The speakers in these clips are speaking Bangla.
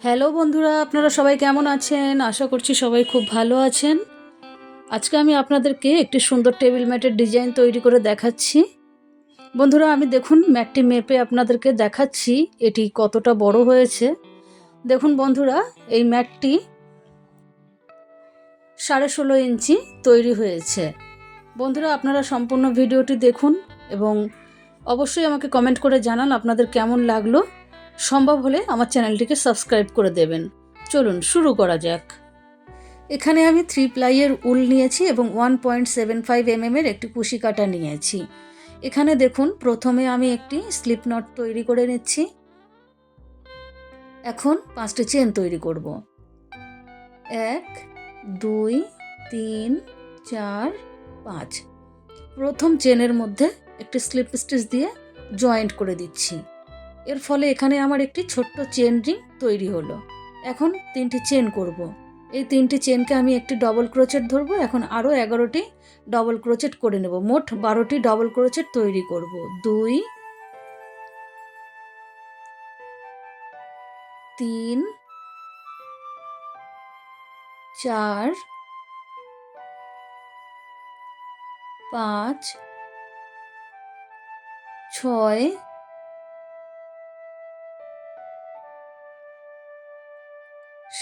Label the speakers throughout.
Speaker 1: হ্যালো বন্ধুরা, আপনারা সবাই কেমন আছেন? আশা করছি সবাই খুব ভালো আছেন। আজকে আমি আপনাদেরকে একটি সুন্দর টেবিল ম্যাটের ডিজাইন তৈরি করে দেখাচ্ছি। বন্ধুরা, আমি দেখুন ম্যাটটি মেপে আপনাদেরকে দেখাচ্ছি এটি কতটা বড় হয়েছে। দেখুন বন্ধুরা, এই ম্যাটটি 16.5 ইঞ্চি তৈরি হয়েছে। বন্ধুরা, আপনারা সম্পূর্ণ ভিডিওটি দেখুন এবং অবশ্যই আমাকে কমেন্ট করে জানান আপনাদের কেমন লাগলো। সম্ভব হলে আমার চ্যানেলটিকে সাবস্ক্রাইব করে দেবেন। চলুন শুরু করা যাক। এখানে আমি 3 প্লাইয়ের উল নিয়েছি এবং 1.75 mm এর একটি কুশি কাটা নিয়েছি। এখানে দেখুন প্রথমে আমি একটি স্লিপ নট তৈরি করে নিচ্ছি। এখন 5টি চেন তৈরি করব। 1 2 3 4 5। প্রথম চেনের মধ্যে একটি স্লিপ স্টিচ দিয়ে জয়েন্ট করে দিচ্ছি। এর ফলে এখানে আমার একটি ছোট্ট চেন রিং তৈরি হলো। এখন 3টি চেন করব। এই 3টি চেনকে আমি একটি ডবল ক্রোচেট ধরবো। এখন আরও 11টি ডবল ক্রোচেট করে নেব। মোট 12টি ডবল ক্রোচেট তৈরি করব। 2 3 4 5 6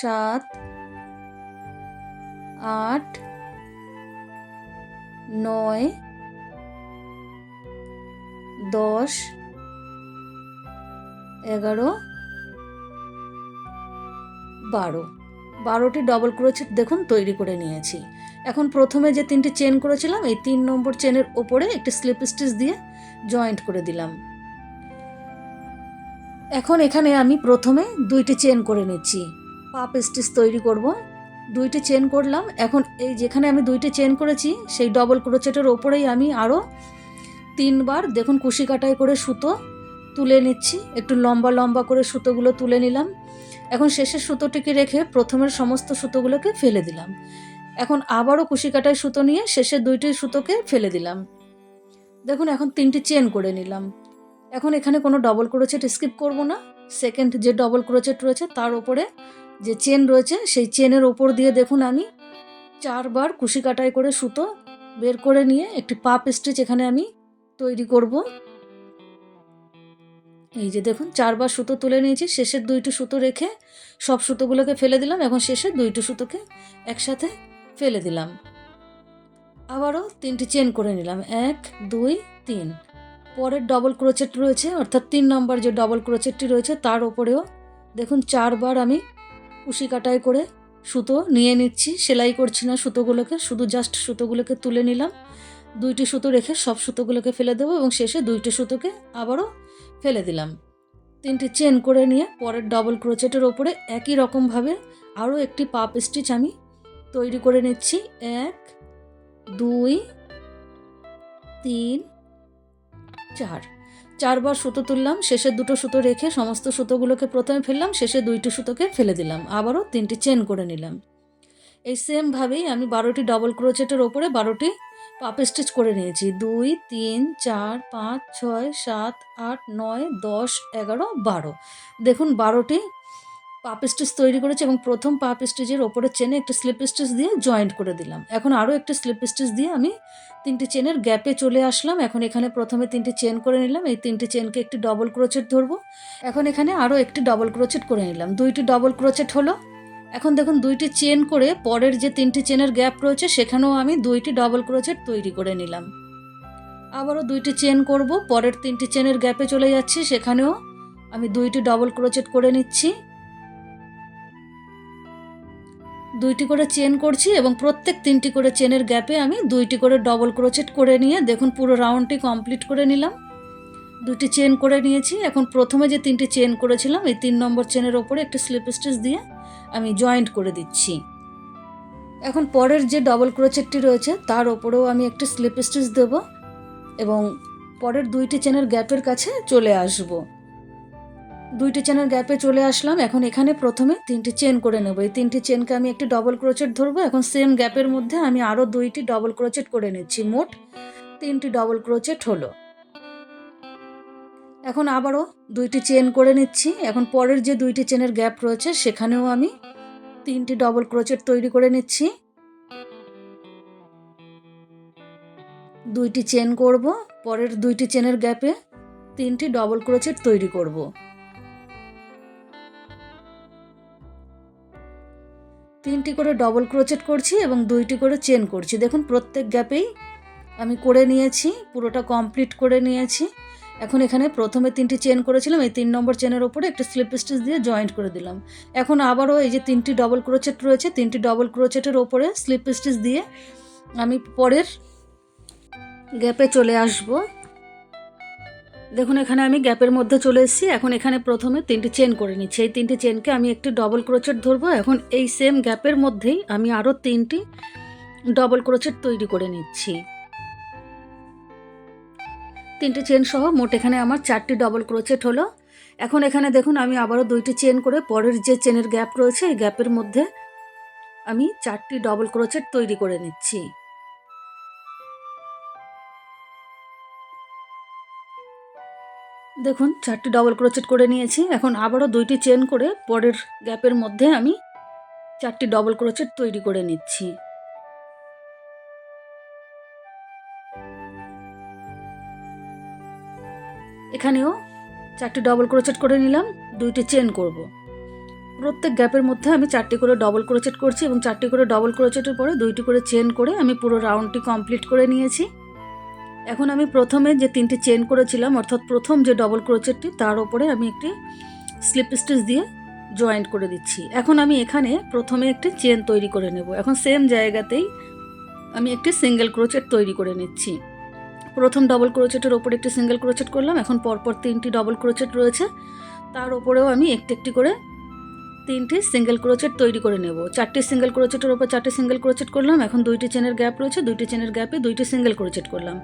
Speaker 1: 7 8 9 10 11 12। 12টি ডবল ক্রোচেট দেখুন তৈরি করে নিয়েছি। এখন প্রথমে যে 3টি চেন করেছিলাম এই 3 নম্বর চেনের ওপরে একটি স্লিপ স্টিচ দিয়ে জয়েন্ট করে দিলাম। এখন এখানে আমি প্রথমে 2টি চেন করে নিচ্ছি। পাপ স্টিচ তৈরি করব। 2টি চেন করলাম। এখন এই যেখানে আমি 2টি চেন করেছি সেই ডবল ক্রোচেটের ওপরেই আমি আরও 3বার দেখুন কুশি কাটাই করে সুতো তুলে নিচ্ছি। একটু লম্বা লম্বা করে সুতোগুলো তুলে নিলাম। এখন শেষের সুতোটিকে রেখে প্রথমের সমস্ত সুতোগুলোকে ফেলে দিলাম। এখন আবারও কুশি কাটাই সুতো নিয়ে শেষের 2টি সুতোকে ফেলে দিলাম। দেখুন এখন 3টি চেন করে নিলাম। এখন এখানে কোনো ডবল ক্রোচেট স্কিপ করব না। সেকেন্ড যে ডবল ক্রোচেট রয়েছে তার ওপরে যে চেন রয়েছে সেই চেনের ওপর দিয়ে দেখুন আমি 4বার কুশি কাটাই করে সুতো বের করে নিয়ে একটি পাপ স্টিচ এখানে আমি তৈরি করব। এই যে দেখুন 4বার সুতো তুলে নিয়েছি। শেষের 2টি সুতো রেখে সব সুতোগুলোকে ফেলে দিলাম। এখন শেষের 2টি সুতোকে একসাথে ফেলে দিলাম। আবারও 3টি চেন করে নিলাম। 1 2 3। পরের ডবল ক্রোচেট রয়েছে অর্থাৎ 3 নম্বর যে ডবল ক্রোচেটটি রয়েছে তার ওপরেও দেখুন 4বার আমি কুশি কাটাই করে সুতো নিয়ে নিচ্ছি। সেলাই করছি না সুতোগুলোকে, শুধু জাস্ট সুতোগুলোকে তুলে নিলাম। 2টি সুতো রেখে সব সুতোগুলোকে ফেলে দেবো এবং শেষে 2টি সুতোকে আবারও ফেলে দিলাম। 3টি চেন করে নিয়ে পরের ডবল ক্রোচেটের ওপরে একই রকমভাবে আরও একটি পাপ স্টিচ আমি তৈরি করে নিচ্ছি। 1 2 3 4। 4বার সুতো তুললাম। শেষের 2টো সুতো রেখে সমস্ত সুতোগুলোকে প্রথমে ফেললাম, শেষে 2টি সুতোকে ফেলে দিলাম। আবারও 3টি চেন করে নিলাম। এই সেমভাবেই আমি 12টি ডবল ক্রোচেটের ওপরে 12টি পাপ স্টিচ করে নিয়েছি। 2 3 4 5 6 7 8 9 10 11 12। দেখুন 12টি পাপ স্টিচ তৈরি করেছি এবং প্রথম পাপ স্টিচের ওপরের চেনে একটা স্লিপ স্টিচ দিয়ে জয়েন্ট করে দিলাম। এখন আরও একটি স্লিপ স্টিচ দিয়ে আমি 3টি চেনের গ্যাপে চলে আসলাম। এখন এখানে প্রথমে 3টি চেন করে নিলাম। এই 3টি চেনকে একটি ডবল ক্রোচেট ধরবো। এখন এখানে আরও একটি ডবল ক্রোচেট করে নিলাম। 2টি ডবল ক্রোচেট হলো। এখন দেখুন 2টি চেন করে পরের যে 3টি চেনের গ্যাপ রয়েছে সেখানেও আমি 2টি ডবল ক্রোচেট তৈরি করে নিলাম। আবারও 2টি চেন করব। পরের 3টি চেনের গ্যাপে চলে যাচ্ছি, সেখানেও আমি 2টি ডবল ক্রোচেট করে নিচ্ছি। 2টি করে চেন করছি এবং প্রত্যেক 3টি করে চেনের গ্যাপে আমি 2টি করে ডবল ক্রোচেট করে নিয়ে দেখুন পুরো রাউন্ডটি কমপ্লিট করে নিলাম। 2টি চেন করে নিয়েছি। এখন প্রথমে যে 3টি চেন করেছিলাম এই 3 নম্বর চেনের ওপরে একটি স্লিপ স্টিচ দিয়ে আমি জয়েন্ট করে দিচ্ছি। এখন পরের যে ডবল ক্রোচেটটি রয়েছে তার ওপরেও আমি একটি স্লিপ স্টিচ দেব এবং পরের 2টি চেনের গ্যাপের কাছে চলে আসব। 2টি চেনের গ্যাপে চলে আসলাম। এখন এখানে প্রথমে 3টি চেন করে নেব। এই 3টি চেনকে আমি একটি ডবল ক্রোচেট ধরবো। এখন সেম গ্যাপের মধ্যে আমি আরও 2টি ডবল ক্রোচেট করে নিচ্ছি। মোট 3টি ডবল ক্রোচেট হলো। এখন আবারও 2টি চেন করে নিচ্ছি। এখন পরের যে 2টি চেনের গ্যাপ রয়েছে সেখানেও আমি 3টি ডবল ক্রোচেট তৈরি করে নিচ্ছি। 2টি চেন করব, পরের 2টি চেনের গ্যাপে 3টি ডবল ক্রোচেট তৈরি করব। 3টি করে ডবল ক্রোচেট করছি এবং 2টি করে চেন করছি। দেখুন প্রত্যেক গ্যাপেই আমি করে নিয়েছি, পুরোটা কমপ্লিট করে নিয়েছি। এখন এখানে প্রথমে 3টি চেন করেছিলাম, এই 3 নম্বর চেনের ওপরে একটা স্লিপ স্টিচ দিয়ে জয়েন্ট করে দিলাম। এখন আবারও এই যে 3টি ডবল ক্রোচেট রয়েছে, 3টি ডবল ক্রোচেটের ওপরে স্লিপ স্টিচ দিয়ে আমি পরের গ্যাপে চলে আসব। দেখুন এখানে আমি গ্যাপের মধ্যে চলে এসেছি। এখন এখানে প্রথমে 3টি চেন করে নিচ্ছি। এই 3টি চেনকে আমি একটি ডবল ক্রোচেট ধরবো। এখন এই সেম গ্যাপের মধ্যেই আমি আরও 3টি ডবল ক্রোচেট তৈরি করে নিচ্ছি। 3টি চেন সহ মোট এখানে আমার 4টি ডবল ক্রোচেট হলো। এখন এখানে দেখুন আমি আবারও 2টি চেন করে পরের যে চেনের গ্যাপ রয়েছে এই গ্যাপের মধ্যে আমি 4টি ডবল ক্রোচেট তৈরি করে নিচ্ছি। দেখুন 4টি ডবল ক্রোচেট করে নিয়েছি। এখন আবারও 2টি চেন করে পরের গ্যাপের মধ্যে আমি 4টি ডবল ক্রোচেট তৈরি করে নিচ্ছি। এখানেও 4টি ডবল ক্রোচেট করে নিলাম, 2টি চেন করব। প্রত্যেক গ্যাপের মধ্যে আমি 4টি করে ডবল ক্রোচেট করছি এবং 4টি করে ডবল ক্রোচেটের পরে 2টি করে চেন করে আমি পুরো রাউন্ডটি কমপ্লিট করে নিয়েছি। এখন আমি প্রথমে যে 3টি চেন করেছিলাম অর্থাৎ প্রথম যে ডবল ক্রোচেটটি তার উপরে আমি একটি স্লিপ স্টিচ দিয়ে জয়েন্ট করে দিচ্ছি। এখন আমি এখানে প্রথমে একটি চেন তৈরি করে নেব। এখন সেম জায়গাতেই আমি একটি সিঙ্গেল ক্রোচেট তৈরি করে নিচ্ছি। প্রথম ডবল ক্রোচেটের ওপরে একটি সিঙ্গেল ক্রোচেট করলাম। এখন পরপর 3টি ডবল ক্রোচেট রয়েছে, তার ওপরেও আমি একটি একটি করে 3টি সিঙ্গেল ক্রোচেট তৈরি করে নেব। 4টি সিঙ্গেল ক্রোচেটের ওপর 4টি সিঙ্গেল ক্রোচেট করলাম। এখন 2টি চেনের গ্যাপ রয়েছে, 2টি চেনের গ্যাপে 2টি সিঙ্গেল ক্রোচেট করলাম।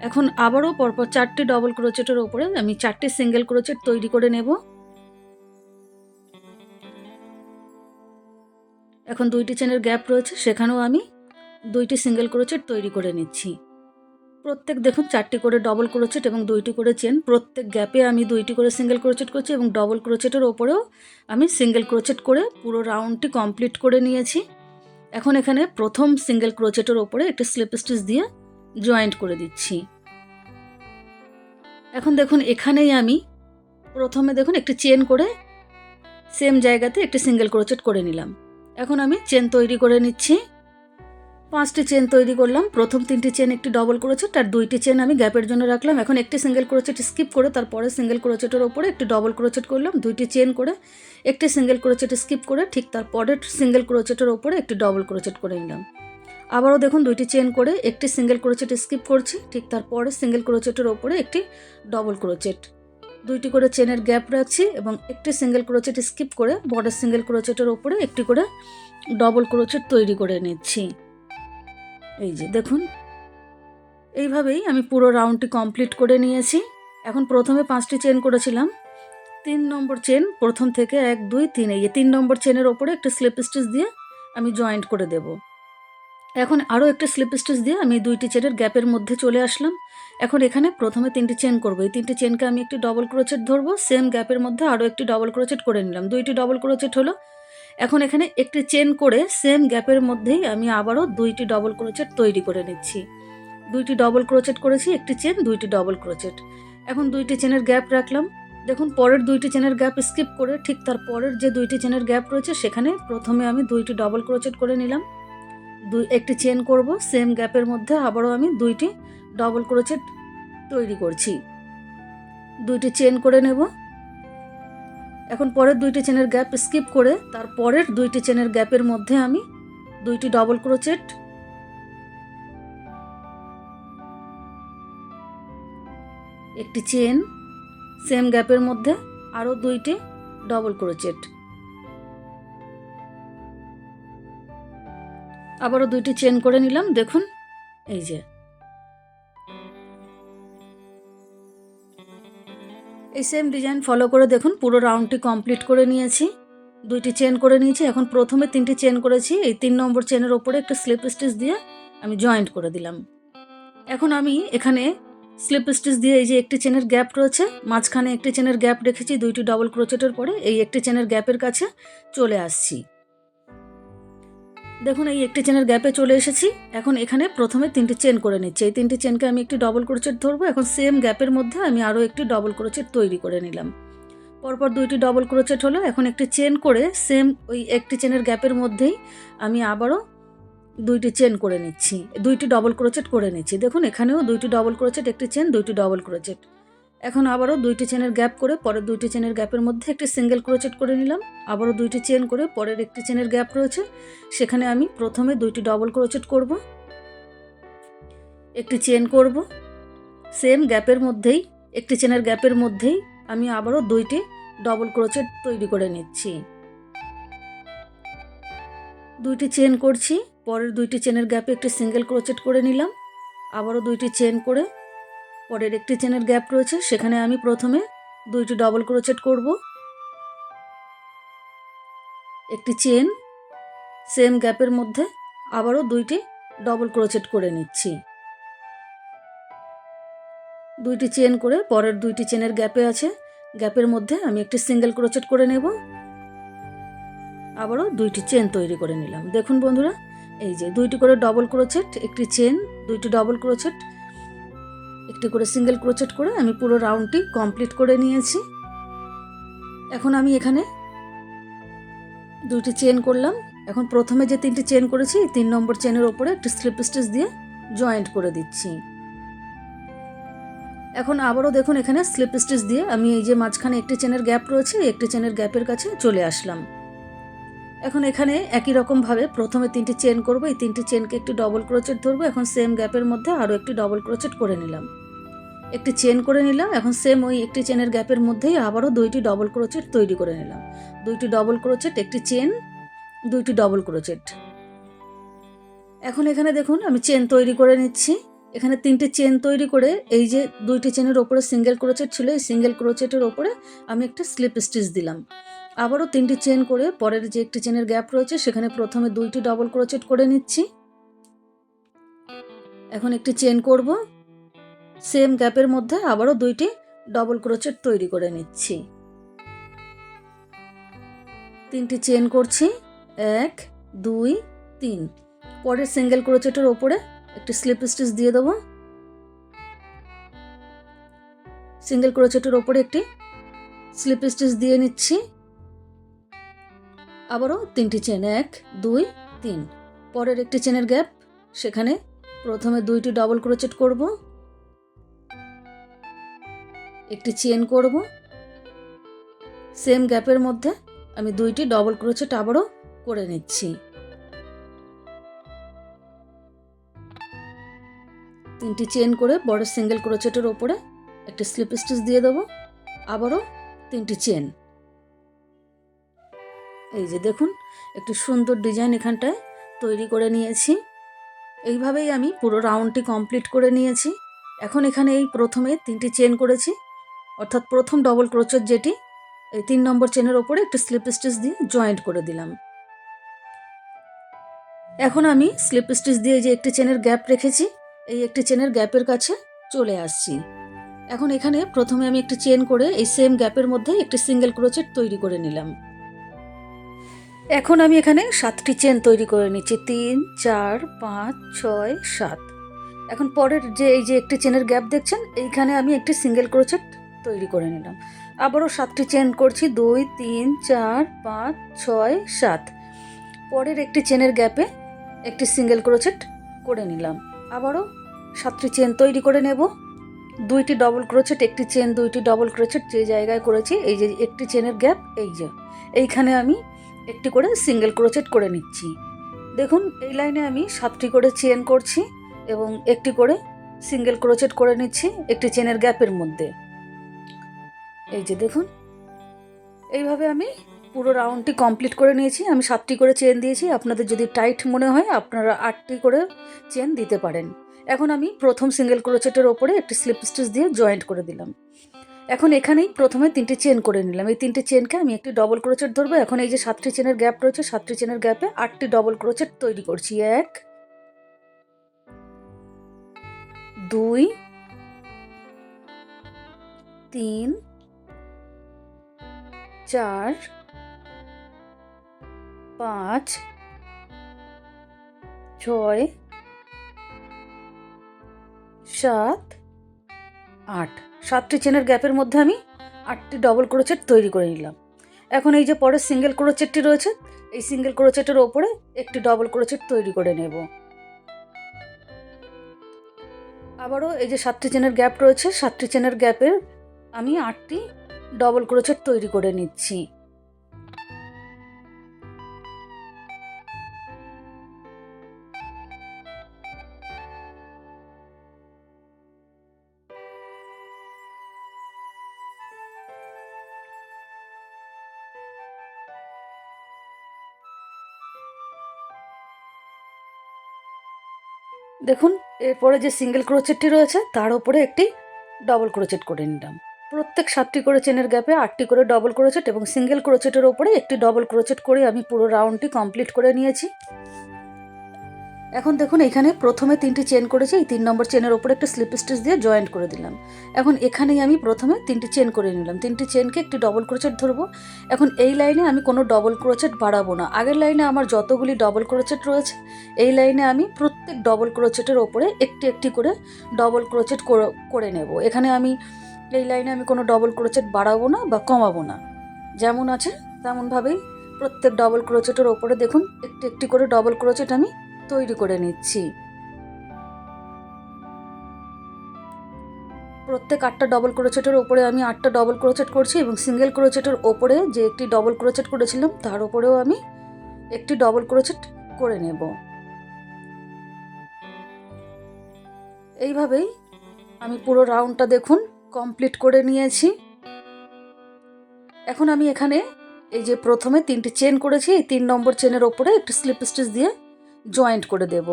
Speaker 1: এখন আবারও পরপর 4টি ডবল ক্রোচেটের ওপরে আমি 4টি সিঙ্গেল ক্রোচেট তৈরি করে নেব। এখন 2টি চেনের গ্যাপ রয়েছে, সেখানেও আমি 2টি সিঙ্গেল ক্রোচেট তৈরি করে নিচ্ছি। প্রত্যেক দেখুন 4টি করে ডবল ক্রোচেট এবং 2টি করে চেন, প্রত্যেক গ্যাপে আমি 2টি করে সিঙ্গেল ক্রোচেট করছি এবং ডবল ক্রোচেটের ওপরেও আমি সিঙ্গেল ক্রোচেট করে পুরো রাউন্ডটি কমপ্লিট করে নিয়েছি। এখন এখানে প্রথম সিঙ্গেল ক্রোচেটের ওপরে একটি স্লিপ স্টিচ দিয়ে জয়েন্ট করে দিচ্ছি। এখন দেখুন এখানেই আমি প্রথমে দেখুন একটি চেন করে সেম জায়গাতে একটি সিঙ্গেল ক্রোচেট করে নিলাম। এখন আমি চেন তৈরি করে নিচ্ছি। 5টি চেন তৈরি করলাম। প্রথম 3টি চেন একটি ডবল ক্রোচেট আর 2টি চেন আমি গ্যাপের জন্য রাখলাম। এখন একটি সিঙ্গেল ক্রোচেট স্কিপ করে তারপরে সিঙ্গেল ক্রোচেটের ওপরে একটি ডবল ক্রোচেট করলাম। 2টি চেন করে একটি সিঙ্গেল ক্রোচেট স্কিপ করে ঠিক তারপরের সিঙ্গেল ক্রোচেটের ওপরে একটি ডবল ক্রোচেট করে নিলাম। আবারও দেখুন 2টি চেন করে একটি সিঙ্গেল ক্রোচেট স্কিপ করছি, ঠিক তারপরে সিঙ্গেল ক্রোচেটের ওপরে একটি ডবল ক্রোচেট। 2টি করে চেনের গ্যাপ রাখছি এবং একটি সিঙ্গেল ক্রোচেট স্কিপ করে বড় সিঙ্গেল ক্রোচেটের ওপরে একটি করে ডবল ক্রোচেট তৈরি করে নিচ্ছি। এই যে দেখুন এইভাবেই আমি পুরো রাউন্ডটি কমপ্লিট করে নিয়েছি। এখন প্রথমে 5টি চেন করেছিলাম, 3 নম্বর চেন প্রথম থেকে 1 2 3 এই 3 নম্বর চেনের ওপরে একটা স্লিপ স্টিচ দিয়ে আমি জয়েন্ট করে দেব। এখন আরও একটা স্লিপ স্টিচ দিয়ে আমি 2টি চেনের গ্যাপের মধ্যে চলে আসলাম। এখন এখানে প্রথমে 3টি চেন করব। এই 3টি চেনকে আমি একটি ডবল ক্রোচেট ধরবো, সেম গ্যাপের মধ্যে আরও একটি ডবল ক্রোচেট করে নিলাম। 2টি ডবল ক্রোচেট হলো। এখন এখানে একটি চেন করে সেম গ্যাপের মধ্যেই আমি আবারও 2টি ডবল ক্রোচেট তৈরি করে নিচ্ছি। 2টি ডবল ক্রোচেট করেছি, একটি চেন 2টি ডবল ক্রোচেট। এখন 2টি চেনের গ্যাপ রাখলাম। দেখুন পরের 2টি চেনের গ্যাপ স্কিপ করে ঠিক তার পরের যে 2টি চেনের গ্যাপ রয়েছে সেখানে প্রথমে আমি 2টি ডবল ক্রোচেট করে নিলাম। একটি চেন করব, সেম গ্যাপের মধ্যে আবারও আমি 2টি ডবল ক্রোচেট তৈরি করছি। 2টি চেন করে নেব। এখন পরের 2টি চেনের গ্যাপ স্কিপ করে তার পরের 2টি চেনের গ্যাপের মধ্যে আমি 2টি ডবল ক্রোচেট, একটি চেন, সেম গ্যাপের মধ্যে আরও 2টি ডবল ক্রোচেট, আবারও 2টি চেন করে নিলাম। দেখুন এই যে এই সেম ডিজাইন ফলো করে দেখুন পুরো রাউন্ডটি কমপ্লিট করে নিয়েছি। 2টি চেন করে নিয়েছি। এখন প্রথমে 3টি চেন করেছি, এই 3 নম্বর চেনের ওপরে একটা স্লিপ স্টিচ দিয়ে আমি জয়েন্ট করে দিলাম। এখন আমি এখানে স্লিপ স্টিচ দিয়ে এই যে একটি চেনের গ্যাপ রয়েছে, মাঝখানে একটি চেনের গ্যাপ রেখেছি দুইটি ডবল ক্রোচেটের পরে এই একটি চেনের গ্যাপের কাছে চলে আসছি। দেখুন এই একটি চেনের গ্যাপে চলে এসেছি। এখন এখানে প্রথমে 3টি চেন করে নিচ্ছি। এই 3টি চেনকে আমি একটি ডবল ক্রোচেট ধরবো। এখন সেম গ্যাপের মধ্যে আমি আরও একটি ডবল ক্রোচেট তৈরি করে নিলাম। পরপর 2টি ডবল ক্রোচেট হলো। এখন একটি চেন করে সেম ওই একটি চেনের গ্যাপের মধ্যেই আমি আবারও 2টি চেন করে নিচ্ছি, 2টি ডবল ক্রোচেট করে নিচ্ছি। দেখুন এখানেও 2টি ডবল ক্রোচেট, একটি চেন, 2টি ডবল ক্রোচেট। এখন আবারও 2টি চেনের গ্যাপ করে পরের 2টি চেনের গ্যাপের মধ্যে একটি সিঙ্গেল ক্রোচেট করে নিলাম। আবারও 2টি চেন করে পরের একটি চেনের গ্যাপ রয়েছে, সেখানে আমি প্রথমে 2টি ডবল ক্রোচেট করব, একটি চেন করব, সেম গ্যাপের মধ্যেই একটি চেনের গ্যাপের মধ্যেই আমি আবারও 2টি ডবল ক্রোচেট তৈরি করে নিচ্ছি। 2টি চেন করছি, পরের 2টি চেনের গ্যাপে একটি সিঙ্গেল ক্রোচেট করে নিলাম। আবারও 2টি চেন করে পরের একটি চেনের গ্যাপ রয়েছে, সেখানে আমি প্রথমে 2টি ডবল ক্রোচেট করব, একটি চেন, সেম গ্যাপের মধ্যে আবারও 2টি ডবল ক্রোচেট করে নিচ্ছি। 2টি চেন করে পরের 2টি চেনের গ্যাপে আছে, গ্যাপের মধ্যে আমি একটি সিঙ্গেল ক্রোচেট করে নেব, আবারও 2টি চেন তৈরি করে নিলাম। দেখুন বন্ধুরা, এই যে 2টি করে ডবল ক্রোচেট, একটি চেন, 2টি ডবল ক্রোচেট, একটি করে সিঙ্গেল ক্রোচেট করে আমি পুরো রাউন্ডটি কমপ্লিট করে নিয়েছি। এখন আমি এখানে 2টি চেন করলাম। এখন প্রথমে যে 3টি চেন করেছি 3 নম্বর চেনের ওপরে একটি স্লিপ স্টিচ দিয়ে জয়েন্ট করে দিচ্ছি। এখন আবারও দেখুন এখানে স্লিপ স্টিচ দিয়ে আমি এই যে মাঝখানে একটি চেনের গ্যাপ রয়েছে, একটি চেনের গ্যাপের কাছে চলে আসলাম। এখন এখানে একই রকমভাবে প্রথমে 3টি চেন করব, এই 3টি চেনকে একটি ডবল ক্রোচেট ধরবো। এখন সেম গ্যাপের মধ্যে আরও একটি ডবল ক্রোচেট করে নিলাম, একটি চেন করে নিলাম। এখন সেম ওই একটি চেনের গ্যাপের মধ্যেই আবারও 2টি ডবল ক্রোচেট তৈরি করে নিলাম, 2টি ডবল ক্রোচেট, একটি চেন, 2টি ডবল ক্রোচেট। এখন এখানে দেখুন আমি চেন তৈরি করে নিচ্ছি। এখানে 3টি চেন তৈরি করে এই যে 2টি চেনের ওপরে সিঙ্গেল ক্রোচেট ছিল, এই সিঙ্গেল ক্রোচেটের ওপরে আমি একটা স্লিপ স্টিচ দিলাম। আবারও 3টি চেন করে পরের যে একটি চেনের গ্যাপ রয়েছে সেখানে প্রথমে 2টি ডবল ক্রোচেট করে নিচ্ছি। এখন একটি চেন করব, সেম গ্যাপের মধ্যে আবারও 2টি ডবল ক্রোচেট তৈরি করে নিচ্ছি। 3টি চেন করছি, 1 2 3। পরের সিঙ্গেল ক্রোচেটের ওপরে একটি স্লিপ স্টিচ দিয়ে দেবো, সিঙ্গেল ক্রোচেটের ওপরে একটি স্লিপ স্টিচ দিয়ে নিচ্ছি। আবারও 3টি চেন, 1 2 3। পরের একটি চেনের গ্যাপ, সেখানে প্রথমে 2টি ডবল ক্রোচেট করব, একটি চেন করব, সেম গ্যাপের মধ্যে আমি 2টি ডবল ক্রোচেট আবারও করে নিচ্ছি। 3টি চেন করে বড় সিঙ্গেল ক্রোচেটের ওপরে একটি স্লিপ স্টিচ দিয়ে দেবো, আবারও 3টি চেন। এই যে দেখুন একটি সুন্দর ডিজাইন এখানটায় তৈরি করে নিয়েছি। এইভাবেই আমি পুরো রাউন্ডটি কমপ্লিট করে নিয়েছি। এখন এখানে এই প্রথমে 3টি চেন করেছি, অর্থাৎ প্রথম ডবল ক্রোচেট যেটি, এই 3 নম্বর চেনের ওপরে একটি স্লিপ স্টিচ দিয়ে জয়েন্ট করে দিলাম। এখন আমি স্লিপ স্টিচ দিয়ে যে একটি চেনের গ্যাপ রেখেছি এই একটি চেনের গ্যাপের কাছে চলে আসছি। এখন এখানে প্রথমে আমি একটি চেন করে এই সেম গ্যাপের মধ্যে একটি সিঙ্গেল ক্রোচেট তৈরি করে নিলাম। এখন আমি এখানে 7টি চেন তৈরি করে নিচ্ছি, 3 4 5 6 7। এখন পরের যে এই যে একটি চেনের গ্যাপ দেখছেন এইখানে আমি একটি সিঙ্গেল ক্রোচেট তৈরি করে নিলাম। আবারও 7টি চেন করছি, 2 3 4 5 6 7। পরের একটি চেনের গ্যাপে একটি সিঙ্গেল ক্রোচেট করে নিলাম। আবারও 7টি চেন তৈরি করে নেব, 2টি ডবল ক্রোচেট, একটি চেন, 2টি ডবল ক্রোচেট যে জায়গায় করেছি এই যে একটি চেনের গ্যাপ, এই যে এইখানে আমি একটি করে সিঙ্গেল ক্রোচেট করে নিচ্ছি। দেখুন এই লাইনে আমি 7টি করে চেন করছি এবং একটি করে সিঙ্গেল ক্রোচেট করে নিচ্ছি একটি চেনের গ্যাপের মধ্যে। এই যে দেখুন এইভাবে আমি পুরো রাউন্ডটি কমপ্লিট করে নিয়েছি। আমি 7টি করে চেন দিয়েছি, আপনাদের যদি টাইট মনে হয় আপনারা 8টি করে চেন দিতে পারেন। এখন আমি প্রথম সিঙ্গেল ক্রোচেটের ওপরে একটি স্লিপ স্টিচ দিয়ে জয়েন্ট করে দিলাম। এখন এখানেই প্রথমে 3টি চেন করে নিলাম, এই 3টি চেনকে আমি একটি ডবল ক্রোচেট ধরবো। এখন এই যে 7টি চেনের গ্যাপ রয়েছে 7টি চেনের গ্যাপে 8টি ডবল ক্রোচেট তৈরি করছি, 1 2 তিন, চার, পাঁচ, ছয়, সাত, আট। 7টি চেনের গ্যাপের মধ্যে আমি 8টি ডবল ক্রোচেট তৈরি করে নিলাম। এখন এই যে পরের সিঙ্গেল ক্রোচেটটি রয়েছে, এই সিঙ্গেল ক্রোচেটের ওপরে একটি ডবল ক্রোচেট তৈরি করে নেব। আবারও এই যে 7টি চেনের গ্যাপ রয়েছে, 7টি চেনের গ্যাপের আমি 8টি ডবল ক্রোচেট তৈরি করে নিচ্ছি। দেখুন, এরপরে যে সিঙ্গেল ক্রোচেটটি রয়েছে তার উপরে একটি ডবল ক্রোচেট করে নিলাম। প্রত্যেক 7টি করে চেনের গ্যাপে 8টি করে ডবল ক্রোচেট এবং সিঙ্গেল ক্রোচেটের ওপরে একটি ডবল ক্রোচেট করে আমি পুরো রাউন্ডটি কমপ্লিট করে নিয়েছি। এখন দেখুন, এখানে প্রথমে 3টি চেন করেছি, এই 3 নম্বর চেনের ওপরে একটা স্লিপ স্টিচ দিয়ে জয়েন্ট করে দিলাম। এখন এখানেই আমি প্রথমে 3টি চেন করে নিলাম, 3টি চেনকে একটি ডবল ক্রোচেট ধরবো। এখন এই লাইনে আমি কোনো ডবল ক্রোচেট বাড়াবো না। আগের লাইনে আমার যতগুলি ডবল ক্রোচেট রয়েছে, এই লাইনে আমি প্রত্যেক ডবল ক্রোচেটের ওপরে একটি একটি করে ডবল ক্রোচেট করে নেব। এখানে আমি এই লাইনে আমি কোনো ডবল ক্রোচেট বাড়াবো না বা কমাবো না, যেমন আছে তেমনভাবেই প্রত্যেক ডবল ক্রোচেটের ওপরে দেখুন একটি একটি করে ডবল ক্রোচেট আমি তৈরি করে নিচ্ছি। প্রত্যেক 8টা ডবল ক্রোচেটের ওপরে আমি 8টা ডবল ক্রোচেট করছি এবং সিঙ্গেল ক্রোচেটের ওপরে যে একটি ডবল ক্রোচেট করেছিলাম তার ওপরেও আমি একটি ডবল ক্রোচেট করে নেব। এইভাবেই আমি পুরো রাউন্ডটা দেখুন কমপ্লিট করে নিয়েছি। এখন আমি এখানে এই যে প্রথমে 3টি চেন করেছি, এই 3 নম্বর চেনের ওপরে একটি স্লিপ স্টিচ দিয়ে জয়েন্ট করে দেব।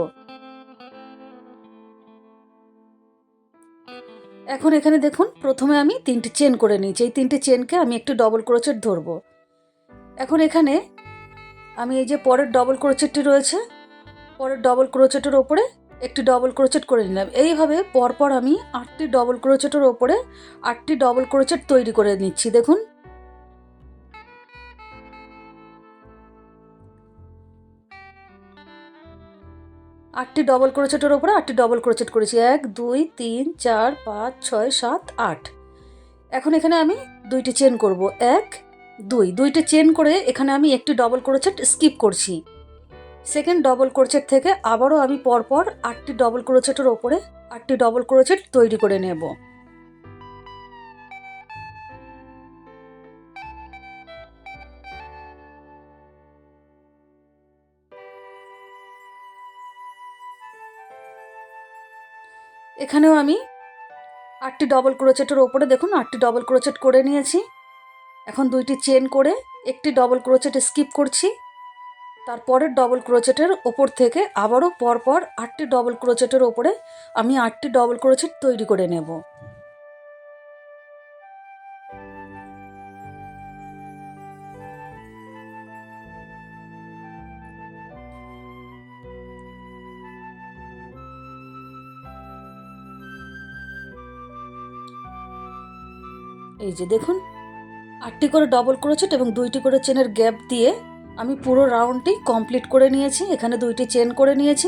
Speaker 1: এখন এখানে দেখুন, প্রথমে আমি 3টি চেন করে নিয়েছি, এই 3টি চেনকে আমি একটি ডবল ক্রোচেট ধরবো। এখন এখানে আমি এই যে পরের ডবল ক্রোচেটটি রয়েছে, পরের ডবল ক্রোচেটের ওপরে একটি ডবল ক্রোচেট করে নিলাম। এইভাবে পরপর আমি 8টি ডবল ক্রোচেটের ওপরে 8টি ডবল ক্রোচেট তৈরি করে নিচ্ছি। দেখুন, 8টি ডবল ক্রোচেটের ওপরে 8টি ডবল ক্রোচেট করেছি। 1, 2, 3, 4, 5, 6, 7, 8। এখন এখানে আমি 2টি চেন করব। 1, 2, 2টি চেন করে এখানে আমি একটি ডবল ক্রোচেট স্কিপ করছি। সেকেন্ড ডবল ক্রোচেট থেকে আবারও আমি পরপর 8টি ডবল ক্রোচেটের ওপরে 8টি ডবল ক্রোচেট তৈরি করে নেব। এখানেও আমি 8টি ডবল ক্রোচেটের ওপরে দেখুন 8টি ডবল ক্রোচেট করে নিয়েছি। এখন 2টি চেন করে একটি ডবল ক্রোচেট স্কিপ করছি। তারপরের ডবল ক্রোচেটের ওপর থেকে আবারও পরপর 8টি ডবল ক্রোচেটের ওপরে আমি 8টি ডবল ক্রোচেট তৈরি করে নেব। এই যে দেখুন, 8টি করে ডবল ক্রোচেট এবং 2টি করে চেনের গ্যাপ দিয়ে আমি পুরো রাউন্ডটি কমপ্লিট করে নিয়েছি। এখানে 2টি চেন করে নিয়েছি।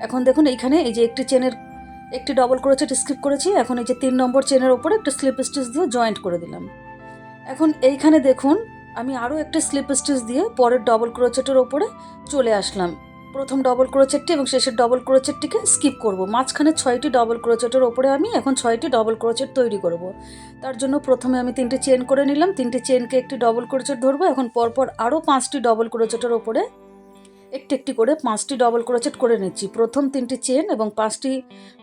Speaker 1: এখন দেখুন, এইখানে এই যে একটি ডবল ক্রোচেট স্কিপ করেছি। এখন এই যে 3 নম্বর চেনের ওপরে একটা স্লিপ স্টিচ দিয়ে জয়েন্ট করে দিলাম। এখন এইখানে দেখুন, আমি আরও একটা স্লিপ স্টিচ দিয়ে পরের ডবল ক্রোচেটের ওপরে চলে আসলাম। প্রথম ডবল ক্রোচেটটি এবং শেষের ডবল ক্রোচেটটিকে স্কিপ করব। মাঝখানে 6টি ডবল ক্রোচেটের ওপরে আমি এখন 6টি ডবল ক্রোচেট তৈরি করব। তার জন্য প্রথমে আমি 3টি চেন করে নিলাম, 3টি চেনকে একটি ডবল ক্রোচেট ধরবো। এখন পরপর আরও 5টি ডবল ক্রোচেটের ওপরে একটি একটি করে 5টি ডবল ক্রোচেট করে নিচ্ছি। প্রথম 3টি চেন এবং 5টি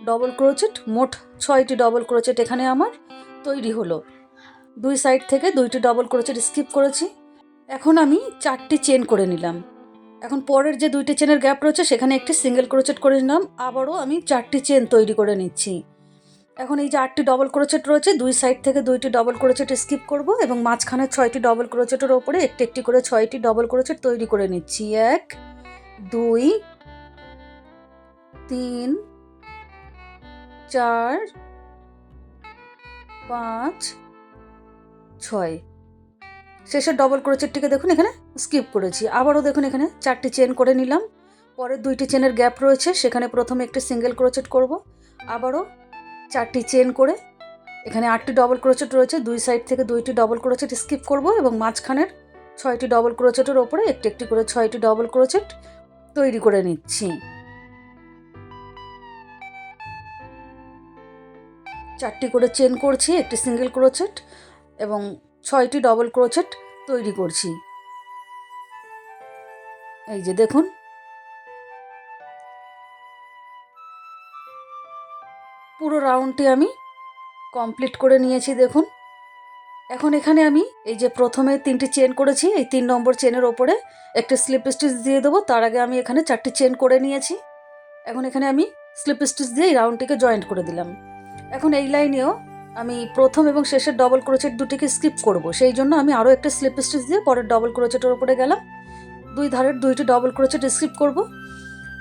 Speaker 1: ডবল ক্রোচেট, মোট 6টি ডবল ক্রোচেট এখানে আমার তৈরি হলো। 2 সাইড থেকে 2টি ডবল ক্রোচেট স্কিপ করেছি। এখন আমি 4টি চেন করে নিলাম। এখন পরের যে 2টি চেনের গ্যাপ রয়েছে সেখানে একটি সিঙ্গেল ক্রোচেট করে নিলাম। আবারও আমি 4টি চেন তৈরি করে নিচ্ছি। এখন এই যে 8টি ডবল ক্রোচেট রয়েছে, 2 সাইড থেকে 2টি ডবল ক্রোচেট স্কিপ করব এবং মাঝখানে 6টি ডবল ক্রোচেটের ওপরে একটি একটি করে 6টি ডবল ক্রোচেট তৈরি করে নিচ্ছি। 1, 2, 3, 4, 5, 6, শেষের ডবল ক্রোচেটটিকে দেখুন এখানে স্কিপ করেছি। আবারও দেখুন এখানে 4টি চেন করে নিলাম। পরের 2টি চেনের গ্যাপ রয়েছে, সেখানে প্রথমে একটি সিঙ্গেল ক্রোচেট করব। আবারও 4টি চেন করে এখানে 8টি ডবল ক্রোচেট রয়েছে, 2 সাইড থেকে 2টি ডবল ক্রোচেট স্কিপ করব এবং মাঝখানের 6টি ডবল ক্রোচেটের ওপরে একটি একটি করে 6টি ডবল ক্রোচেট তৈরি করে নিচ্ছি। 4টি করে চেন করছি, একটি সিঙ্গেল ক্রোচেট এবং 6টি ডবল ক্রোচেট তৈরি করছি। এই যে দেখুন পুরো রাউন্ডটি আমি কমপ্লিট করে নিয়েছি। দেখুন এখন এখানে আমি এই যে প্রথমে 3টি চেন করেছি, এই 3 নম্বর চেনের ওপরে একটা স্লিপ স্টিচ দিয়ে দেবো। তার আগে আমি এখানে 4টি চেন করে নিয়েছি। এখন এখানে আমি স্লিপ স্টিচ দিয়ে এই রাউন্ডটিকে জয়েন্ট করে দিলাম। এখন এই লাইনেও আমি প্রথম এবং শেষের ডবল ক্রোচেট দুটিকে স্কিপ করব, সেই জন্য আমি আরও একটা স্লিপ স্টিচ দিয়ে পরের ডবল ক্রোচেটের ওপরে গেলাম। 2 ধারের 2টি ডবল ক্রোচেট স্কিপ করব।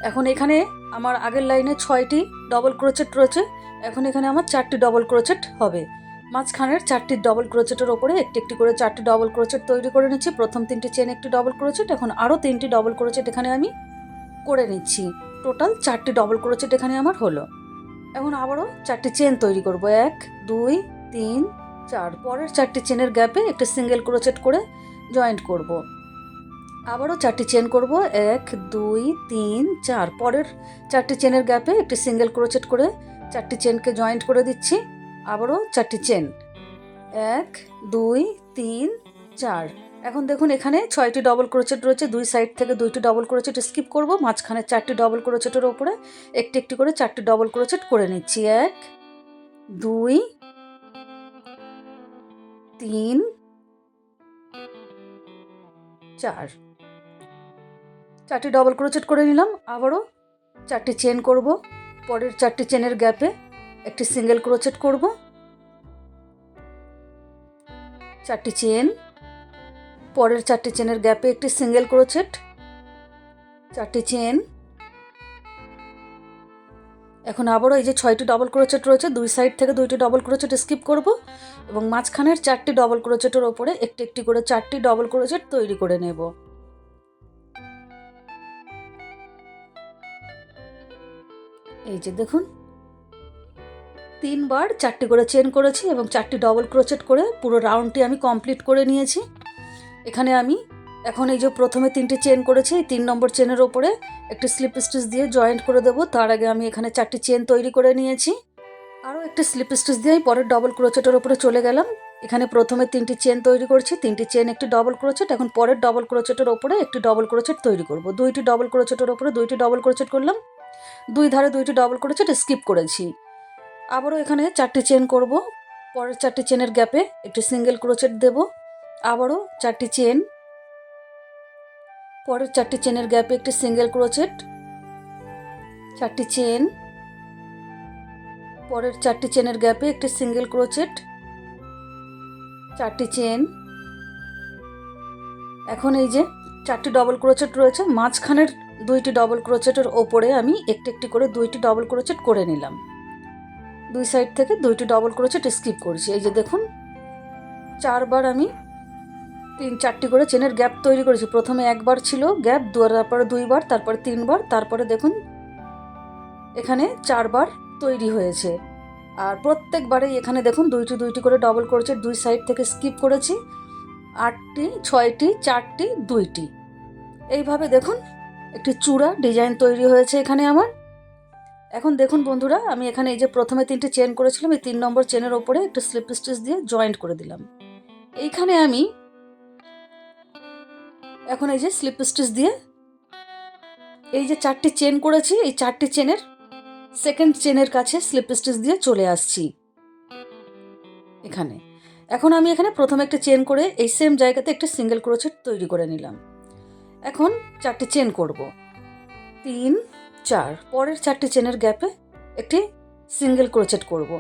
Speaker 1: এখন এখানে আমার আগের লাইনে 6টি ডবল ক্রোচেট রয়েছে, এখন এখানে আমার 4টি ডবল ক্রোচেট হবে। মাঝখানের 4টি ডবল ক্রোচেটের ওপরে একটি একটি করে 4টি ডবল ক্রোচেট তৈরি করে নিচ্ছি। প্রথম 3টি চেন একটি ডবল ক্রোচেট, এখন আরও 3টি ডবল ক্রোচেট এখানে আমি করে নিচ্ছি। টোটাল 4টি ডবল ক্রোচেট এখানে আমার হলো। এখন আবারও 4টি চেন তৈরি করব, 1 2 3 4। পরের 4টি চেনের গ্যাপে একটা সিঙ্গেল ক্রোচেট করে জয়েন্ট করব। আবারও 4টি চেন করব, 1 2 3 4। পরের 4টি চেনের গ্যাপে একটি সিঙ্গেল ক্রোচেট করে 4টি চেনকে জয়েন্ট করে দিচ্ছি। আবারও 4টি চেন, 1 2 3 4। এখন দেখুন এখানে 6টি ডবল ক্রোচেট রয়েছে, 2 সাইড থেকে 2টি ডবল ক্রোচেট স্কিপ করব। মাঝখানে 4টি ডবল ক্রোচেটের ওপরে একটি একটি করে 4টি ডবল ক্রোচেট করে নিচ্ছি, 1 2 3 4। 4টি ডবল ক্রোচেট করে নিলাম। আবারও 4টি চেন করব। পরের 4টি চেনের গ্যাপে একটি সিঙ্গেল ক্রোচেট করব, 4টি চেন। পরের 4টি চেনের গ্যাপে একটি সিঙ্গেল ক্রোচেট, 4টি চেন। এখন আবারও এই যে 6টি ডবল ক্রোচেট রয়েছে, 2 সাইড থেকে 2টি ডবল ক্রোচেট স্কিপ করব এবং মাঝখানের 4টি ডবল ক্রোচেটের ওপরে একটি একটি করে 4টি ডবল ক্রোচেট তৈরি করে নেব। এই যে দেখুন 3 বার 4টি করে চেন করেছি এবং 4টি ডবল ক্রোচেট করে পুরো রাউন্ডটি আমি কমপ্লিট করে নিয়েছি। এখানে আমি এখন এই যে প্রথমে 3টি চেন করেছি, এই 3 নম্বর চেনের ওপরে একটি স্লিপ স্টিচ দিয়ে জয়েন্ট করে দেবো। তার আগে আমি এখানে 4টি চেন তৈরি করে নিয়েছি। আরও একটি স্লিপ স্টিচ দিয়ে আমি পরের ডবল ক্রোচেটের ওপরে চলে গেলাম। এখানে প্রথমে 3টি চেন তৈরি করছি, 3টি চেন একটি ডবল ক্রোচেট। এখন পরের ডবল ক্রোচেটের ওপরে একটি ডবল ক্রোচেট তৈরি করব। 2টি ডবল ক্রোচেটের ওপরে 2টি ডবল ক্রোচেট করলাম, 2 ধারে 2টি ডবল ক্রোচেট স্কিপ করেছি। আবারও এখানে 4টি চেন করব। পরের 4টি চেনের গ্যাপে একটি সিঙ্গেল ক্রোচেট দেব। আবারও 4টি চেন। পরের 4টি চেনের গ্যাপে একটি সিঙ্গেল ক্রোচেট, 4টি চেন। পরের 4টি চেনের গ্যাপে একটি সিঙ্গেল ক্রোচেট, 4টি চেন। এখন এই যে 4টি ডবল ক্রোচেট রয়েছে, মাঝখানের 2টি ডবল ক্রোচেটের ওপরে আমি একটি একটি করে 2টি ডবল ক্রোচেট করে নিলাম। 2 সাইড থেকে 2টি ডবল ক্রোচেট স্কিপ করছি। এই যে দেখুন 4 বার আমি 4টি করে চেনের গ্যাপ তৈরি করেছি। প্রথমে একবার ছিল গ্যাপ, তারপরে 2 বার, তারপরে 3 বার, তারপরে দেখুন এখানে 4 বার তৈরি হয়েছে। আর প্রত্যেকবারেই এখানে দেখুন 2টি করে ডবল ক্রোচেট 2 সাইড থেকে স্কিপ করেছি। 8টি 6টি 4টি 2টি, এইভাবে দেখুন একটি চূড়া ডিজাইন তৈরি হয়েছে এখানে আমার। এখন দেখুন বন্ধুরা, আমি এখানে এই যে প্রথমে 3টি চেন করেছিলাম, এই 3 নম্বর চেনের ওপরে একটা স্লিপ স্টিচ দিয়ে জয়েন্ট করে দিলাম। এইখানে আমি এখন এই যে স্লিপ স্টিচ দিয়ে এই যে 4টি চেন করেছি, এই 4টি চেনের সেকেন্ড চেনের কাছে স্লিপ স্টিচ দিয়ে চলে আসছি এখানে। এখন আমি এখানে প্রথমে একটা চেন করে এই সেম জায়গাতে একটা সিঙ্গেল ক্রোচেট তৈরি করে নিলাম। এখন 4টি চেন করব, 3 4। পরের 4টি চেনের গ্যাপে একটি সিঙ্গেল ক্রোচেট করব।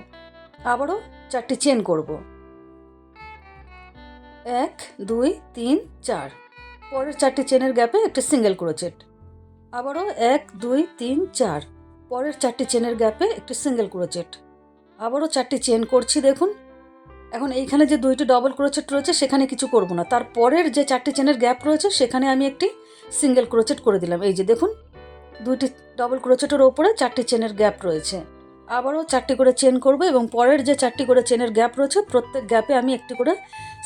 Speaker 1: আবারও 4টি চেন করব, 1 2 3 4। পরের 4টি চেনের গ্যাপে একটি সিঙ্গেল ক্রোচেট। আবারও 1 2 3 4। পরের 4টি চেনের গ্যাপে একটি সিঙ্গেল ক্রোচেট। আবারও 4টি চেন করছি। দেখুন এখন এইখানে যে 2টি ডবল ক্রোচেট রয়েছে সেখানে কিছু করব না, তারপরের যে 4টি চেনের গ্যাপ রয়েছে সেখানে আমি একটি সিঙ্গেল ক্রোচেট করে দিলাম। এই যে দেখুন 2টি ডবল ক্রোচেটের ওপরে 4টি চেনের গ্যাপ রয়েছে, আবারও 4টি করে চেন করব এবং পরের যে 4টি করে চেনের গ্যাপ রয়েছে প্রত্যেক গ্যাপে আমি একটি করে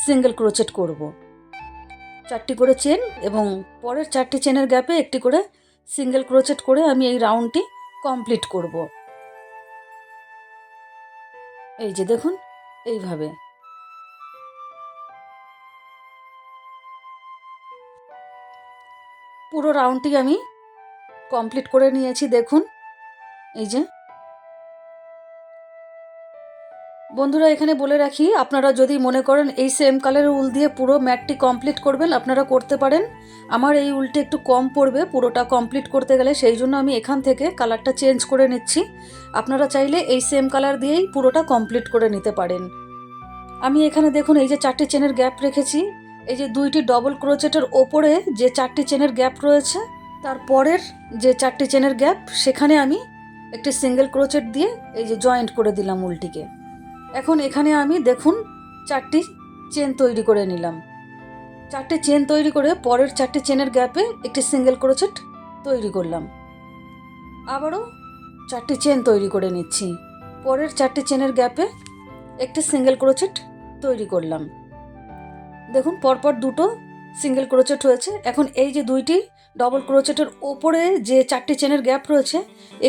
Speaker 1: সিঙ্গেল ক্রোচেট করব। 4টি করে চেন এবং পরের 4টি চেনের গ্যাপে একটি করে সিঙ্গেল ক্রোচেট করে আমি এই রাউন্ডটি কমপ্লিট করব। এই যে দেখুন এইভাবে। পুরো রাউন্ডটি আমি কমপ্লিট করে নিয়েছি। দেখুন এই যে বন্ধুরা, এখানে বলে রাখি, আপনারা যদি মনে করেন এই সেম কালারের উল দিয়ে পুরো ম্যাটটি কমপ্লিট করবেন আপনারা করতে পারেন। আমার এই উলটি একটু কম পড়বে পুরোটা কমপ্লিট করতে গেলে, সেই জন্য আমি এখান থেকে কালারটা চেঞ্জ করে নিচ্ছি। আপনারা চাইলে এই সেম কালার দিয়েই পুরোটা কমপ্লিট করে নিতে পারেন। আমি এখানে দেখুন এই যে 4টি চেনের গ্যাপ রেখেছি, এই যে 2টি ডবল ক্রোচেটের ওপরে যে 4টি চেনের গ্যাপ রয়েছে তারপরের যে 4টি চেনের গ্যাপ সেখানে আমি একটি সিঙ্গেল ক্রোচেট দিয়ে এই যে জয়েন্ট করে দিলাম উলটিকে। এখন এখানে আমি দেখুন 4টি চেন তৈরি করে নিলাম। 4টি চেন তৈরি করে পরের 4টি চেনের গ্যাপে একটি সিঙ্গেল ক্রোচেট তৈরি করলাম। আবারও 4টি চেন তৈরি করে নিচ্ছি, পরের 4টি চেনের গ্যাপে একটি সিঙ্গেল ক্রোচেট তৈরি করলাম। দেখুন পরপর দুটো সিঙ্গেল ক্রোচেট হয়েছে। এখন এই যে 2টি ডবল ক্রোচেটের ওপরে যে 4টি চেনের গ্যাপ রয়েছে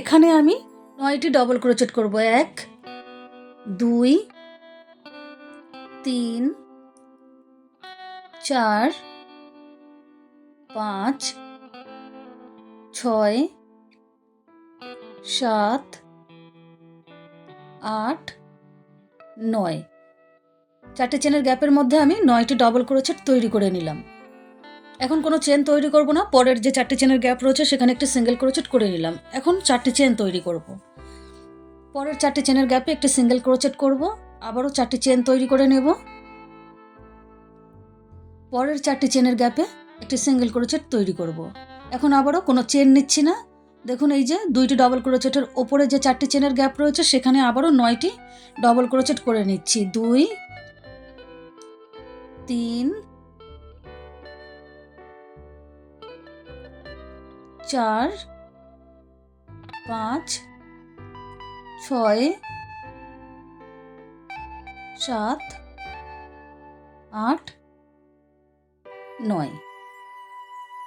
Speaker 1: এখানে আমি 9টি ডবল ক্রোচেট করব। 1 2 3 4 5 6 7 8 9। 4টি চেনের গ্যাপের মধ্যে আমি 9টি ডবল ক্রোচেট তৈরি করে নিলাম। এখন কোনো চেন তৈরি করব না, পরের যে 4টি চেনের গ্যাপ রয়েছে সেখানে একটি সিঙ্গেল ক্রোচেট করে নিলাম। এখন 4টি চেন তৈরি করব। পরের 4টি চেনের গ্যাপে একটি সিঙ্গেল ক্রোচেট করব, আবারও 4টি চেন তৈরি করে নেব। পরের 4টি চেনের গ্যাপে একটি সিঙ্গেল ক্রোচেট তৈরি করব। এখন আবারও কোনো চেন নিচ্ছি না। দেখুন এই যে 2টি ডবল ক্রোচেটের ওপরে যে 4টি চেনের গ্যাপ রয়েছে সেখানে আবারও 9টি ডবল ক্রোচেট করে নিচ্ছি। 2 3 4 5 6 7 8 9।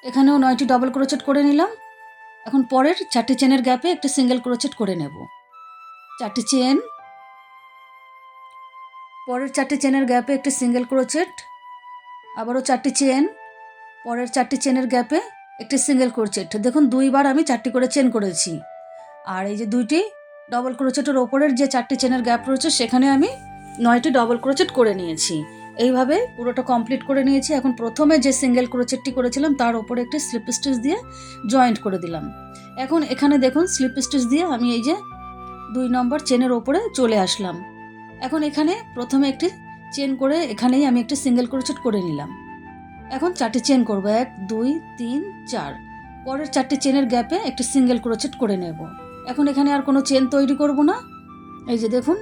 Speaker 1: এখানেও 9টি ডবল ক্রোচেট করে নিলাম। এখন পরের 4টি চেনের গ্যাপে একটি সিঙ্গেল ক্রোচেট করে নেব। 4টি চেন, পরের 4টি চেনের গ্যাপে একটি সিঙ্গেল ক্রোচেট, আবারও 4টি চেন, পরের 4টি চেনের গ্যাপে একটি সিঙ্গেল ক্রোচেট। দেখুন 2বার আমি 4টি করে চেন করেছি। আর এই যে 2টি ডবল ক্রোচেটের ওপরের যে 4টি চেনের গ্যাপ রয়েছে সেখানে আমি 9টি ডবল ক্রোচেট করে নিয়েছি। এইভাবে পুরোটা কমপ্লিট করে নিয়েছি। এখন প্রথমে যে সিঙ্গেল ক্রোচেটটি করেছিলাম তার ওপরে একটি স্লিপ স্টিচ দিয়ে জয়েন্ট করে দিলাম। এখন এখানে দেখুন স্লিপ স্টিচ দিয়ে আমি এই যে 2 নম্বর চেনের ওপরে চলে আসলাম। এখন এখানে প্রথমে একটি চেন করে এখানেই আমি একটি সিঙ্গেল ক্রোচেট করে নিলাম। এখন 4টি চেন করব, 1 2 3 4। পরের 4টি চেনের গ্যাপে একটি সিঙ্গেল ক্রোচেট করে নেব। এখন এখানে আর কোনো চেন তৈরি করব না। এই যে দেখুন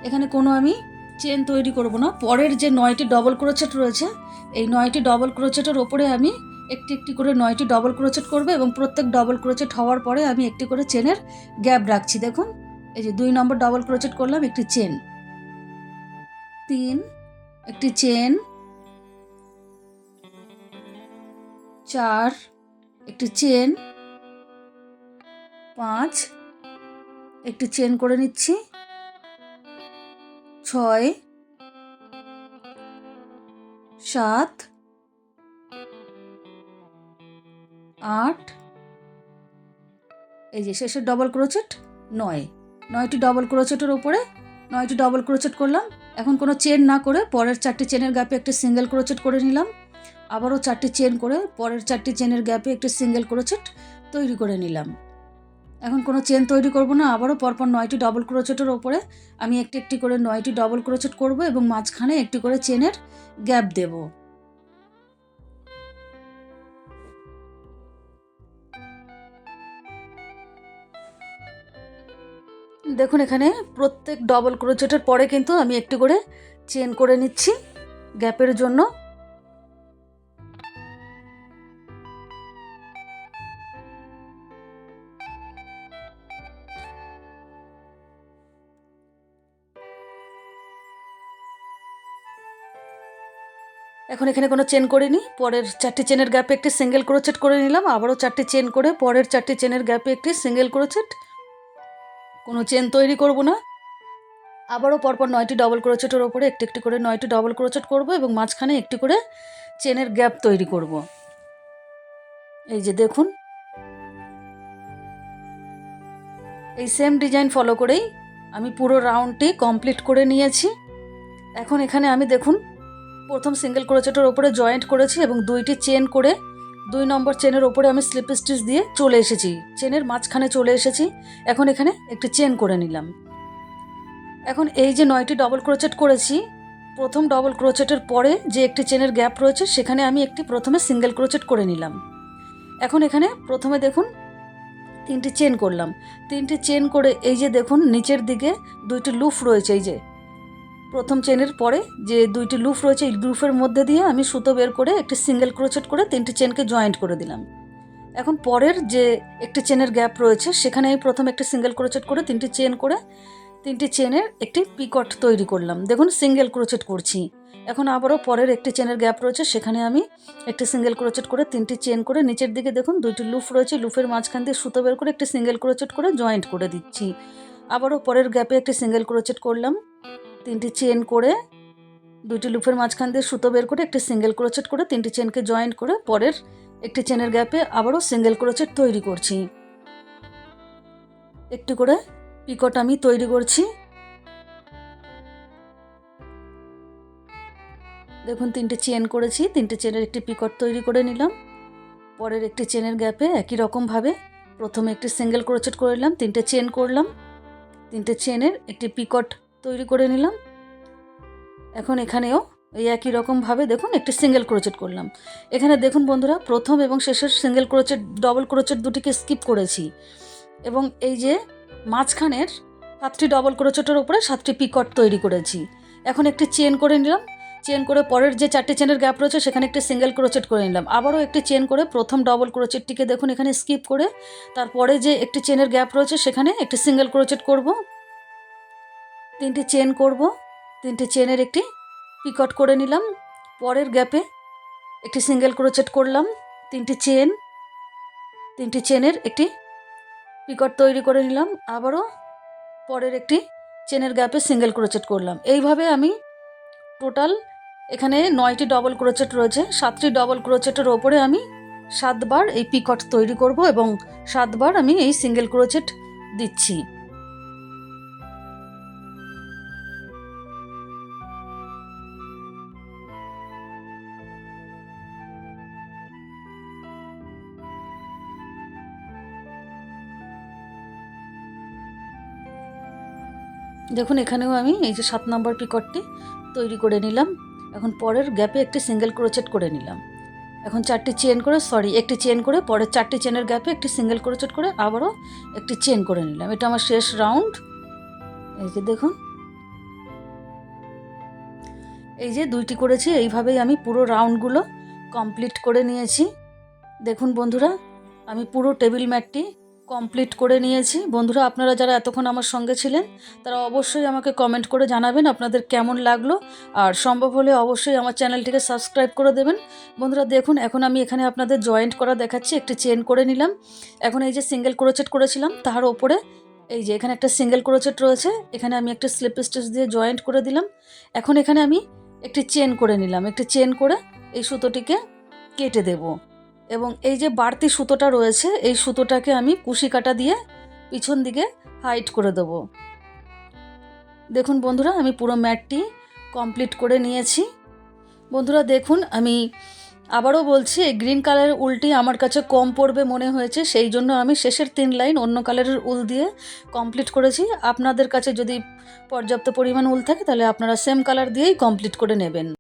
Speaker 1: এখানে কোনো আমি চেন তৈরি করব না। পরের যে 9টি ডবল ক্রোচেট রয়েছে এই 9টি ডবল ক্রোচেটের ওপরে আমি একটি একটি করে 9টি ডবল ক্রোচেট করব এবং প্রত্যেক ডবল ক্রোচেট হওয়ার পরে আমি একটি করে চেনের গ্যাপ রাখছি। দেখুন এই যে 2 নম্বর ডবল ক্রোচেট করলাম, একটি চেন, 3 একটি চেন, 4 একটি চেন, 5 একটি চেন করে নিচ্ছি, 6 7 8, এই যে শেষের ডবল ক্রোচেট 9টি ডবল ক্রোচেটের উপরে 9টি ডবল ক্রোচেট করলাম। এখন কোনো চেন না করে পরের 4টি চেনের গ্যাপে একটি সিঙ্গেল ক্রোচেট করে নিলাম। আবারও 4টি চেন করে পরের 4টি চেনের গ্যাপে একটি সিঙ্গেল ক্রোচেট তৈরি করে নিলাম। এখন কোনো চেন তৈরি করব না, আবারও পরপর 9টি ডবল ক্রোচেটের ওপরে আমি একটি একটি করে 9টি ডবল ক্রোচেট করব এবং মাঝখানে একটি করে চেনের গ্যাপ দেব। দেখুন এখানে প্রত্যেক ডবল ক্রোচেটের পরে কিন্তু আমি একটি করে চেন করে নিচ্ছি গ্যাপের জন্য। এখন এখানে কোনো চেন করিনি, পরের 4টি চেনের গ্যাপে একটি সিঙ্গেল ক্রোচেট করে নিলাম, আবারও 4টি চেন করে পরের 4টি চেনের গ্যাপে একটি সিঙ্গেল ক্রোচেট, কোনো চেন তৈরি করব না। আবারও পরপর 9টি ডবল ক্রোচেটের ওপরে একটি একটি করে 9টি ডবল ক্রোচেট করব এবং মাঝখানে একটি করে চেনের গ্যাপ তৈরি করব। এই যে দেখুন, এই সেম ডিজাইন ফলো করেই আমি পুরো রাউন্ডটি কমপ্লিট করে নিয়েছি। এখন এখানে আমি দেখুন প্রথম সিঙ্গেল ক্রোচেটের ওপরে জয়েন্ট করেছি এবং 2টি চেন করে 2 নম্বর চেনের ওপরে আমি স্লিপ স্টিচ দিয়ে চলে এসেছি, চেনের মাঝখানে চলে এসেছি। এখন এখানে একটি চেন করে নিলাম। এখন এই যে 9টি ডবল ক্রোচেট করেছি, প্রথম ডবল ক্রোচেটের পরে যে একটি চেনের গ্যাপ রয়েছে সেখানে আমি একটি প্রথমে সিঙ্গেল ক্রোচেট করে নিলাম। এখন এখানে প্রথমে দেখুন 3টি চেন করলাম, 3টি চেন করে এই যে দেখুন নিচের দিকে 2টি লুপ রয়েছে, এই যে প্রথম চেনের পরে যে 2টি লুপ রয়েছে এই লুপের মধ্যে দিয়ে আমি সুতো বের করে একটি সিঙ্গেল ক্রোচেট করে 3টি চেনকে জয়েন্ট করে দিলাম। এখন পরের যে একটি চেনের গ্যাপ রয়েছে সেখানে আমি প্রথম একটি সিঙ্গেল ক্রোচেট করে 3টি চেন করে 3টি চেনের একটি পিকট তৈরি করলাম। দেখুন সিঙ্গেল ক্রোচেট করছি। এখন আবারও পরের একটি চেনের গ্যাপ রয়েছে সেখানে আমি একটি সিঙ্গেল ক্রোচেট করে 3টি চেন করে নিচের দিকে দেখুন 2টি লুপ রয়েছে, লুপের মাঝখান দিয়ে সুতো বের করে একটি সিঙ্গেল ক্রোচেট করে জয়েন্ট করে দিচ্ছি। আবারও পরের গ্যাপে একটি সিঙ্গেল ক্রোচেট করলাম, 3টি চেন করে 2টি লুপের মাঝখান দিয়ে সুতো বের করে একটি সিঙ্গেল ক্রোচেট করে 3টি চেনকে জয়েন্ট করে পরের একটি চেনের গ্যাপে আবারও সিঙ্গেল ক্রোচেট তৈরি করছি। একটু করে পিকট আমি তৈরি করছি। দেখুন 3টে চেন করেছি, 3টে চেনের একটি পিকট তৈরি করে নিলাম। পরের একটি চেনের গ্যাপে একই রকমভাবে প্রথমে একটি সিঙ্গেল ক্রোচেট করে নিলাম, 3টে চেন করলাম, 3টে চেনের একটি পিকট তৈরি করে নিলাম। এখন এখানেও এই একই রকমভাবে দেখুন একটি সিঙ্গেল ক্রোচেট করলাম। এখানে দেখুন বন্ধুরা, প্রথম এবং শেষের সিঙ্গেল ক্রোচেট ডবল ক্রোচেট দুটিকে স্কিপ করেছি এবং এই যে মাঝখানের 7টি ডবল ক্রোচেটের উপরে 7টি পিকট তৈরি করেছি। এখন একটি চেন করে নিলাম, চেন করে পরের যে 4টি চেনের গ্যাপ রয়েছে সেখানে একটি সিঙ্গেল ক্রোচেট করে নিলাম। আবারও একটি চেন করে প্রথম ডবল ক্রোচেটটিকে দেখুন এখানে স্কিপ করে তারপরে যে একটি চেনের গ্যাপ রয়েছে সেখানে একটি সিঙ্গেল ক্রোচেট করব, 3টি চেন করব, 3টি চেনের একটি পিকট করে নিলাম। পরের গ্যাপে একটি সিঙ্গেল ক্রোচেট করলাম, 3টি চেন, 3টি চেনের একটি পিকট তৈরি করে নিলাম। আবারও পরের একটি চেনের গ্যাপে সিঙ্গেল ক্রোচেট করলাম। এইভাবে আমি টোটাল এখানে 9টি ডবল ক্রোচেট রয়েছে, 7টি ডবল ক্রোচেটের ওপরে আমি 7 বার এই পিকট তৈরি করব এবং 7 বার আমি এই সিঙ্গেল ক্রোচেট দিচ্ছি। দেখুন এখানেও আমি এই যে 7 নম্বর পিকটটি তৈরি করে নিলাম। এখন পরের গ্যাপে একটি সিঙ্গেল ক্রোচেট করে নিলাম। এখন 4টি চেন করে একটি চেন করে পরের 4টি চেনের গ্যাপে একটি সিঙ্গেল ক্রোচেট করে আবারও একটি চেন করে নিলাম। এটা আমার শেষ রাউন্ড। এই যে দেখুন, এই যে 2টি করেছি, এইভাবেই আমি পুরো রাউন্ডগুলো কমপ্লিট করে নিয়েছি। দেখুন বন্ধুরা, আমি পুরো টেবিল ম্যাটটি কমপ্লিট করে নিয়েছি। বন্ধুরা, আপনারা যারা এতক্ষণ আমার সঙ্গে ছিলেন তারা অবশ্যই আমাকে কমেন্ট করে জানাবেন আপনাদের কেমন লাগলো, আর সম্ভব হলে অবশ্যই আমার চ্যানেলটিকে সাবস্ক্রাইব করে দেবেন। বন্ধুরা দেখুন, এখন আমি এখানে আপনাদের জয়েন্ট করা দেখাচ্ছি। একটি চেন করে নিলাম। এখন এই যে সিঙ্গেল ক্রোচেট করেছিলাম তার ওপরে এই যে এখানে একটা সিঙ্গেল ক্রোচেট রয়েছে, এখানে আমি একটা স্লিপ স্টিচ দিয়ে জয়েন্ট করে দিলাম। এখন এখানে আমি একটি চেন করে নিলাম, একটি চেন করে এই সুতোটিকে কেটে দেব এবং এই যে বাড়তি সুতোটা রয়েছে এই সুতোটাকে আমি কুশি কাটা দিয়ে পিছন দিকে হাইড করে দেব। দেখুন বন্ধুরা, আমি পুরো ম্যাটটি কমপ্লিট করে নিয়েছি। বন্ধুরা দেখুন, আমি আবারও বলছি, এই গ্রিন কালারের উলটি আমার কাছে কম পড়বে মনে হয়েছে, সেই জন্য আমি শেষের 3 লাইন অন্য কালারের উল দিয়ে কমপ্লিট করেছি। আপনাদের কাছে যদি পর্যাপ্ত পরিমাণ উল থাকে তাহলে আপনারা সেম কালার দিয়েই কমপ্লিট করে নেবেন।